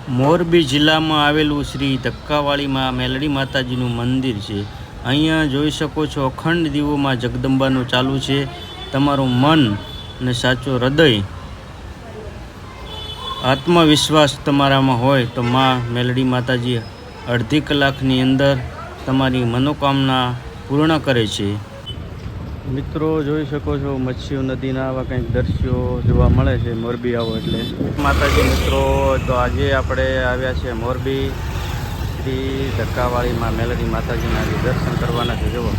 મોરબી જિલ્લામાં આવેલું શ્રી ધક્કાવાળીમાં મેલડી માતાજીનું મંદિર છે. અહીંયા જોઈ શકો છો અખંડ દીવોમાં જગદંબાનું ચાલુ છે. તમારું મન અને સાચું હૃદય આત્મવિશ્વાસ તમારામાં હોય તો માં મેલડી માતાજી અડધી કલાકની અંદર તમારી મનોકામના પૂર્ણ કરે છે. મિત્રો જોઈ શકો છો મચ્છુ નદીના આવા કંઈક દ્રશ્યો જોવા મળે છે મોરબી આવો એટલે. માતાજી મિત્રો, તો આજે આપણે આવ્યા છે મોરબી શ્રી ધક્કાવાળીમાં મેલડી માતાજીના આજે દર્શન કરવાના છે. જુઓ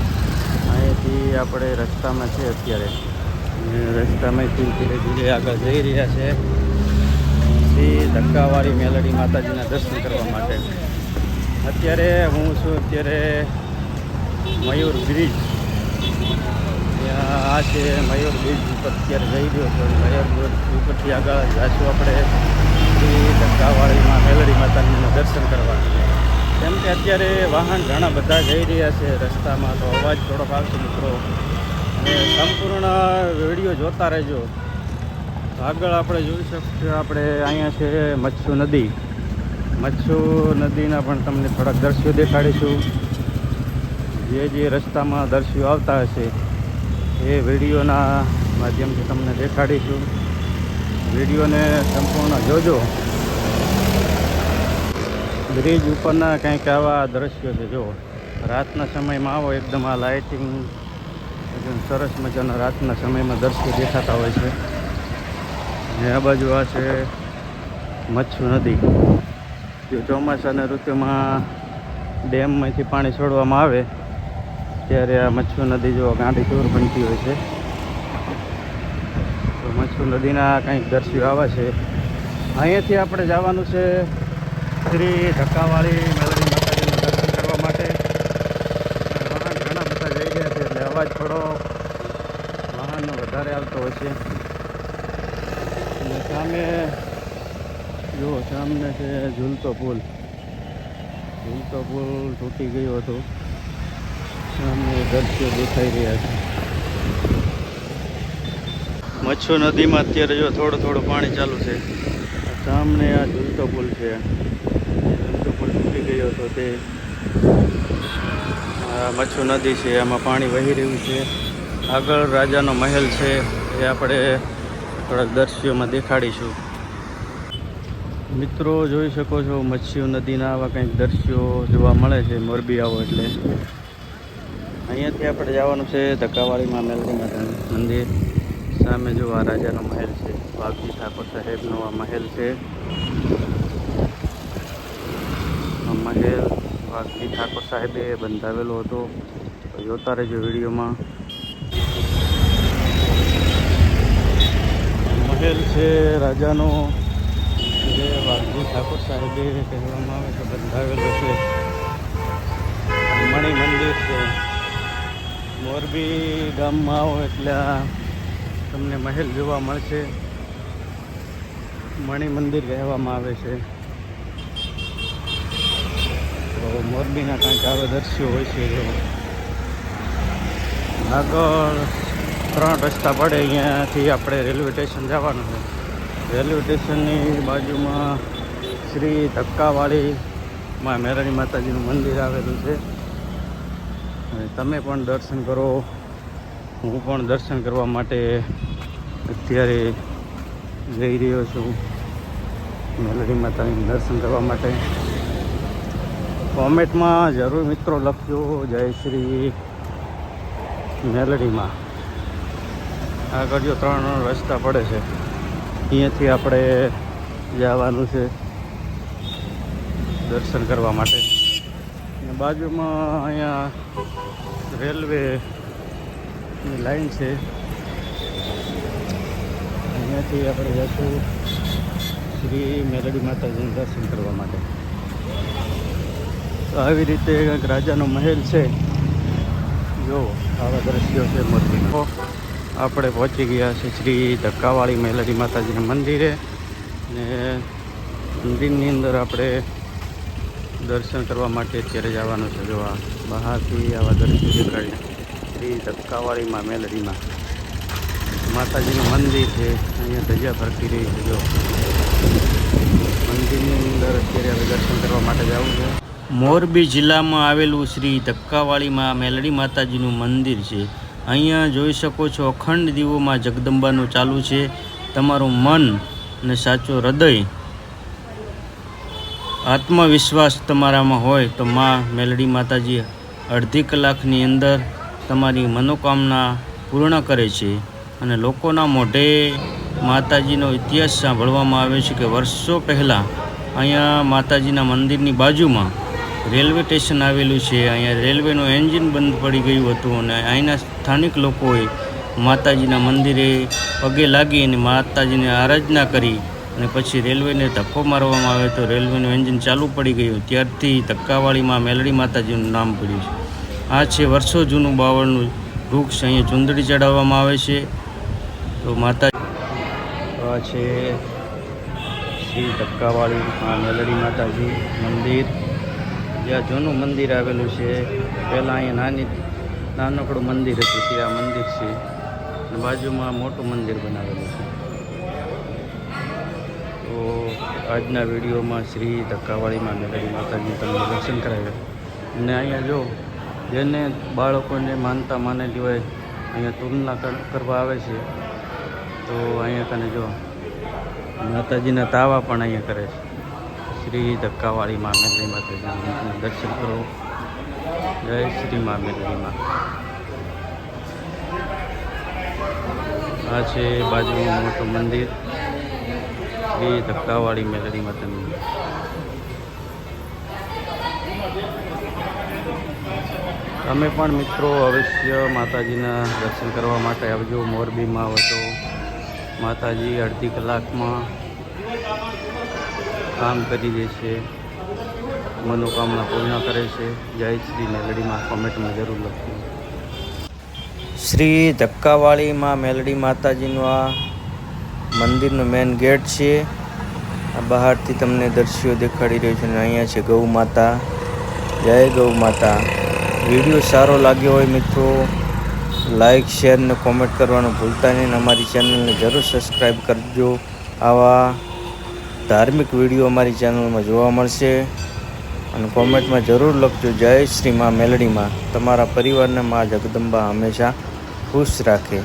અહીંયાથી આપણે રસ્તામાં છે અત્યારે, રસ્તામાંથી ધીરે ધીરે આગળ જઈ રહ્યા છે શ્રી ધક્કાવાળી મેલડી માતાજીના દર્શન કરવા માટે. અત્યારે હું છું મયુર બ્રિજ, આ છે મયુર બ્રિજ ઉપર અત્યારે જઈ રહ્યો છું. મયુર બ્રિજ ઉપરથી આગળ જઈશું આપણે શ્રી ધક્કાવાળીમાં મેલડી માતાજીના દર્શન કરવા. કેમ કે અત્યારે વાહન ઘણા બધા જઈ રહ્યા છે રસ્તામાં, તો અવાજ થોડોક આવશે મિત્રો, અને સંપૂર્ણ વિડીયો જોતા રહેજો. આગળ આપણે જોઈ શકીએ, આપણે અહીંયા છે મચ્છુ નદી. મચ્છુ નદીના પણ તમને થોડાક દ્રશ્યો દેખાડીશું. જે રસ્તામાં દ્રશ્યો આવતા હશે એ વિડીયોના માધ્યમથી તમને દેખાડીશું. વિડીયોને સંપૂર્ણ જોજો. બ્રિજ ઉપરના કંઈક આવા દ્રશ્યો છે. જો રાતના સમયમાં આવો, એકદમ આ લાઇટિંગ એકદમ સરસ મજાના રાતના સમયમાં દ્રશ્યો દેખાતા હોય છે. અને આ બાજુ આ છે મચ્છુ નદી. જો ચોમાસાના ઋતુમાં ડેમમાંથી પાણી છોડવામાં આવે ત્યારે આ મચ્છુ નદી જો ગાંડી ટૂર બનતી હોય છે. તો મચ્છુ નદીના કંઈક દ્રશ્યો આવે છે. અહીંયાથી આપણે જવાનું છે શ્રી ધક્કાવાળી મેલડી માતાજીના દર્શન કરવા માટે. વાહન ઘણા બધા જઈ રહ્યા છે એટલે અવાજ થોડો વાહનનો વધારે આવતો હોય છે. અને સામે જુઓ, સામને છે ઝૂલતો પુલ. ઝૂલતો પુલ તૂટી ગયો હતો. સામે દ્રશ્યો દેખાઈ રહ્યા છે. મચ્છુ નદીમાં અત્યારે જો થોડું થોડું પાણી ચાલુ છે. સામે આ ઝૂલતો પુલ છે. ઝૂલતો પુલ તૂટી ગયો હતો તે મચ્છુ નદી છે, આમાં પાણી વહી રહ્યું છે. આગળ રાજાનો મહેલ છે, એ આપણે થોડાક દ્રશ્યોમાં દેખાડીશું. મિત્રો જોઈ શકો છો મચ્છુ નદીના આવા કંઈક દ્રશ્યો જોવા મળે છે મોરબી આવો એટલે. અહીંયાથી આપણે જવાનું છે ધક્કાવાળીમાં મેલડી માતાનું મંદિર. સામે જો આ રાજાનો મહેલ છે, વાઘજી ઠાકોર સાહેબનો આ મહેલ છે. આ મહેલ વાઘજી ઠાકોર સાહેબે બંધાવેલો હતો. તો જોતા રહેજો વિડીયોમાં. મહેલ છે રાજાનો, જે વાઘજી ઠાકોર સાહેબે કહેવામાં આવે છે બંધાવેલો છે. મણિ મંદિર છે. મોરબી ગામમાં આવો એટલે તમને મહેલ જોવા મળશે. મણિ મંદિર કહેવામાં આવે છે. તો મોરબીના કંઈક આવા દ્રશ્યો હોય છે. જો આગળ 3 રસ્તા પડે, અહીંયાથી આપણે રેલવે સ્ટેશન જવાનું છે. રેલવે સ્ટેશનની બાજુમાં શ્રી ધક્કાવાળીમાં મેલડી માતાજીનું મંદિર આવેલું છે. તમે પણ દર્શન કરો. હું પણ દર્શન કરવા માટે અત્યારે જઈ રહ્યો છું મેલડી માતાજીનું દર્શન કરવા માટે. કોમેન્ટમાં જરૂર મિત્રો લખજો જય શ્રી મેલડીમાં. આગળ જો 3 રસ્તા પડે છે, અહીંયાથી આપણે જવાનું છે દર્શન કરવા માટે. બાજુમાં અહીંયા રેલવેની લાઈન છે, અહીંયાથી આપણે જઈશું શ્રી મેલડી માતાજીનું દર્શન કરવા માટે. તો આવી રીતે કંઈક રાજાનો મહેલ છે. જો આવા દ્રશ્યો છે મોરબીમાં. આપણે પહોંચી ગયા છે શ્રી ધક્કાવાળી મેલડી માતાજીના મંદિરે, ને મંદિરની અંદર આપણે દર્શન કરવા માટે અત્યારે જવાનું છે. જો આ બહારથી આવા દર્શન દેખાડ્યા શ્રી ધક્કાવાળીમાં મેલડીમાં માતાજીનું મંદિર છે. અહીંયા ધજા ફરકી રહી છે. જો મંદિરની અંદર અત્યારે હવે દર્શન કરવા માટે જવું છે. મોરબી જિલ્લામાં આવેલું શ્રી ધક્કાવાળીમાં મેલડી માતાજીનું મંદિર છે. અહીંયા જોઈ શકો છો અખંડ દીવોમાં જગદંબાનું ચાલુ છે. તમારું મન અને સાચું હૃદય આત્મવિશ્વાસ તમારામાં હોય તો માં મેલડી માતાજી અડધી કલાકની અંદર તમારી મનોકામના પૂર્ણ કરે છે. અને લોકોના મોઢે માતાજીનો ઇતિહાસ સાંભળવામાં આવે છે કે વર્ષો પહેલાં અહીંયા માતાજીના મંદિરની બાજુમાં રેલવે સ્ટેશન આવેલું છે. અહીંયા રેલવેનું એન્જિન બંધ પડી ગયું હતું અને અહીંના સ્થાનિક લોકોએ માતાજીના મંદિરે પગે લાગી અને માતાજીને આરાધના કરી અને પછી રેલવેને ધક્કો મારવામાં આવે તો રેલવેનું એન્જિન ચાલુ પડી ગયું. ત્યારથી ધક્કાવાળીમાં મેલડી માતાજીનું નામ પડ્યું છે. આ છે વર્ષો જૂનું બાવળનું વૃક્ષ. અહીંયા ચુંદડી ચડાવવામાં આવે છે. તો માતાજી આ છે શ્રી ધક્કાવાળીમાં મેલડી માતાજી મંદિર, જ્યાં જૂનું મંદિર આવેલું છે. પહેલાં અહીંયા નાનકડું મંદિર હતું, ત્યાં મંદિર છે અને બાજુમાં મોટું મંદિર બનાવેલું છે. તો આજના વિડીયોમાં શ્રી ધક્કાવાળીમાં મેલડી માતાજી તમને દર્શન કરાવ્યા. અને અહીંયા જો જેને બાળકોને માનતા માનેલી હોય અહીંયા તુલના કરવા આવે છે. તો અહીંયા કને જો માતાજીના તાવા પણ અહીંયા કરે છે. શ્રી ધક્કાવાળીમાં મેલડી માતાજીના દર્શન કરો. જય શ્રી મા મેલડીમાં. આ છે બાજુમાં મોટું મંદિર શ્રી ધક્કાવાળી મેલડી માતાનું. તમે પણ મિત્રો અવશ્ય માતાજીના દર્શન કરવા માટે આવજો. મોરબીમાં આવો તો માતાજી અડધી કલાકમાં કામ કરી દે છે, મનોકામના પૂર્ણ કરે છે. જય શ્રી મેલડીમાં કોમેન્ટમાં જરૂર લખજો. શ્રી ધક્કાવાળીમાં મેલડી માતાજીનું આ મંદિરનો મેઇન ગેટ છે. આ બહારથી તમને દ્રશ્યો દેખાડી રહ્યો છે. અને અહીંયા છે ગૌ માતા. જય ગૌ માતા. વિડીયો સારો લાગ્યો હોય મિત્રો લાઈક, શેર ને કોમેન્ટ કરવાનું ભૂલતા નહીં. અમારી ચેનલને જરૂર સબસ્ક્રાઈબ કરજો. આવા ધાર્મિક વિડીયો અમારી ચેનલમાં જોવા મળશે. અને કોમેન્ટમાં જરૂર લખજો જય શ્રી મા મેલડીમાં. તમારા પરિવારને મા જગદંબા હંમેશા ખુશ રાખે.